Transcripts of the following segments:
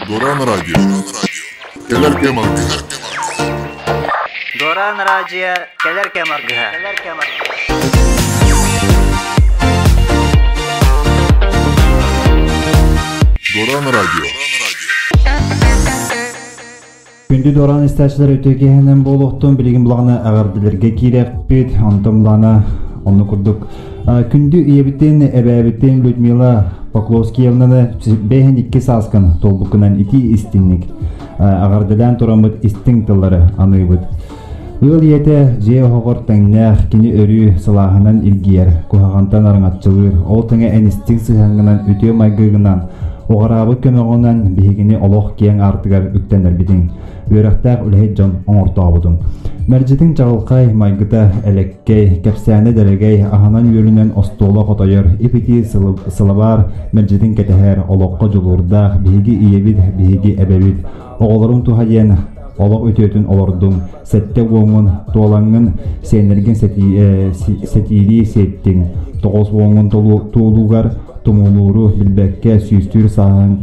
Доран радио. Келер кемарга. Доран радио. Келер кемарга. Доран радио. Күнді Доран истәчләр өтөгенен болуқтың білген бұлағына ағардылерге керек бет, антымлана, оны күрдік. Күнді үйебіттен, әбәбіттен Людмила Покловскиевнаны бәйін 2 сасқын толбықынан ити истинник. Ағардылан тұрамыд истин тыллары анығыд. Бұл еті жей оғыр тәңнәқ кені өрі сылағынан илгер, көғағантан арыңатчылыр, ол тәңе әністік сығаңынан өте майгығынан, оғарабы көмеғынан бейгені олық кең артығар үктенер бідін. Өріқтәқ үлхет жон оңыртау бұдың. Мәржетін чағылқай майгыта әлеккей, кәпсәні дәрегей, ағанан өрінен остолы қотайыр, епеті сылабар, мәржетін кәтәхәр, олыққа жолырдақ, бейгі иебід, бейгі әбәбід, оғылырын туғайен, олық өтетін олырдың, сәтті оңын, туалаңын, сәнерген сәтейді сеттің, тоғыз оңын туылуғар, тумулуру билбәккә сүйістір сағын,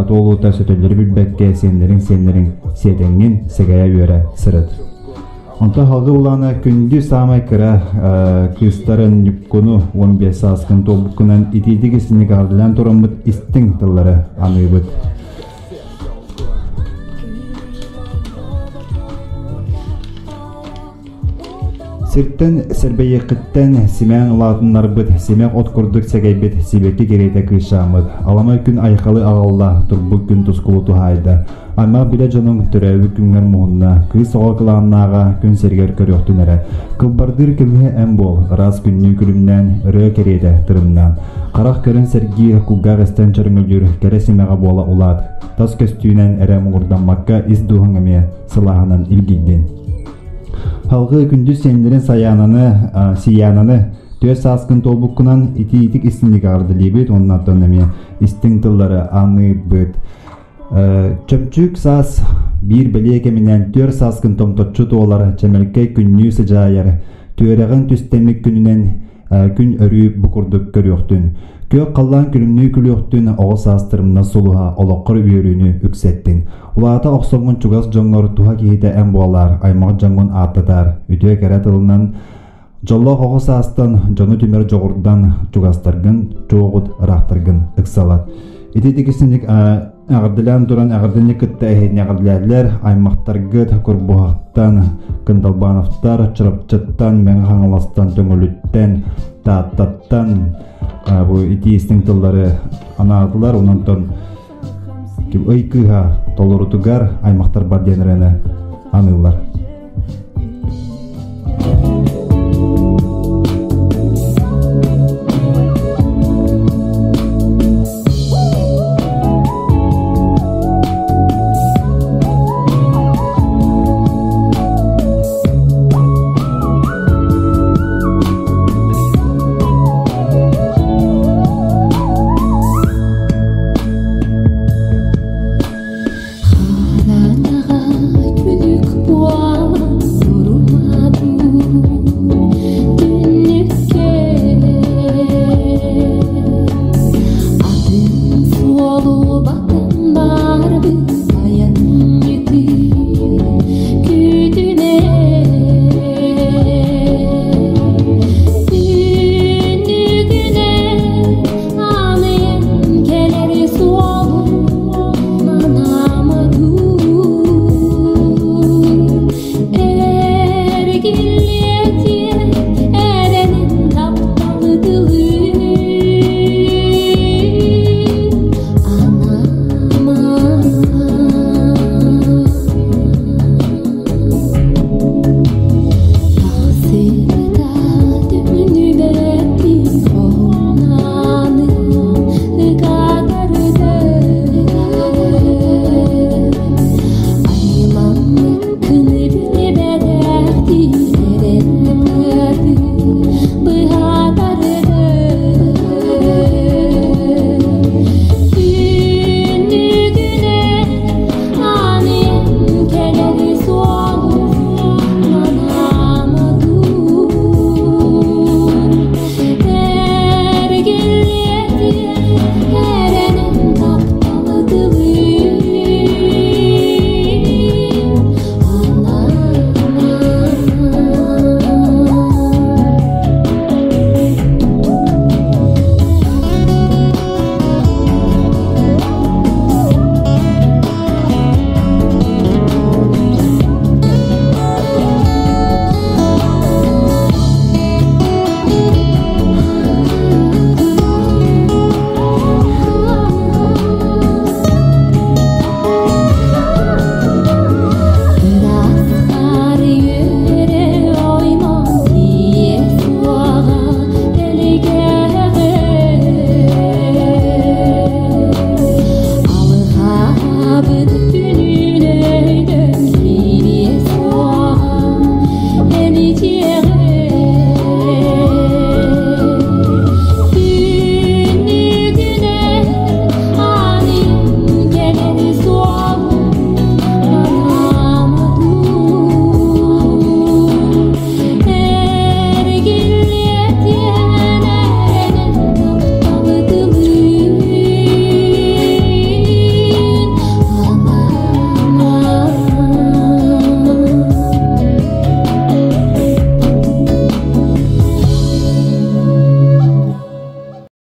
толута сөтөлері билбәккә сенлерин сетеңін сәгәя өрі сырыд. Онта халғы уланы күнді самай кіра кыстарын нүккуну 15 саскын толбуккынан итейдігі сінік ардылан тұрамыд истің тыллары анығыд. Сирттен сәрбейекіттен семен ұлатынлар бұд, семек от күрдік сәгейбет себекі керейті күйшамыд. Аламай күн айқалы ағалла тұрбы күн тұскулы тұхайды. Аймақ біле жоның түрәуі күнгер мұғынна, күй соға қыланнаға күн сергер көріқтін әрі. Қылбардыр кілге әм бол, раз күнні күлімнен, үрі керейді тұрымнан. Қарақ көрін сәргі күгға ғыстан чырыңылдыр, кәрі семеға бола ұлад. Тас көстүйінен әрі мұғырдан маққа із дуғыңыме сылағынан илгейден. Халғы күндіз сендерін сиянаны төс сасқын толбуккынан ити-итик істіндік арды лебет, оның аттанымен істің тыллары аны бұд. Чөмчүк сас бір білекемінен төр сасқын томтотчу тоолары чәмелке күнні сыжайыр. Төреген түстемік күнінен күн өрі бұқырдық көріқтін. Көк қаллан күлімні күліқтін оғы састырымна сұлуға олыққыр үйеріні үксеттін. Улата оқсоңын чугас жоңғыр туға кейді әм болар, аймақ жоңғын аттыдар. Үтіе кәрі тылынан жолла оғы састын жоны түмер жоғырдан чугастаргын, жоғыд рақтыргын үксалат. Итетекесіндік ағырдылан тұран ағырдылы күтті әйін ағырдыләділер аймақтаргыд көрбуғақтан, Кындалбановтар, Чырапчаттан, Мәңғаңыластан, Төңіліттен, Таттаттан бұл итейістің тыллары анағылар, онантон өйкіға толырутугар аймақтар бар денірені анылар.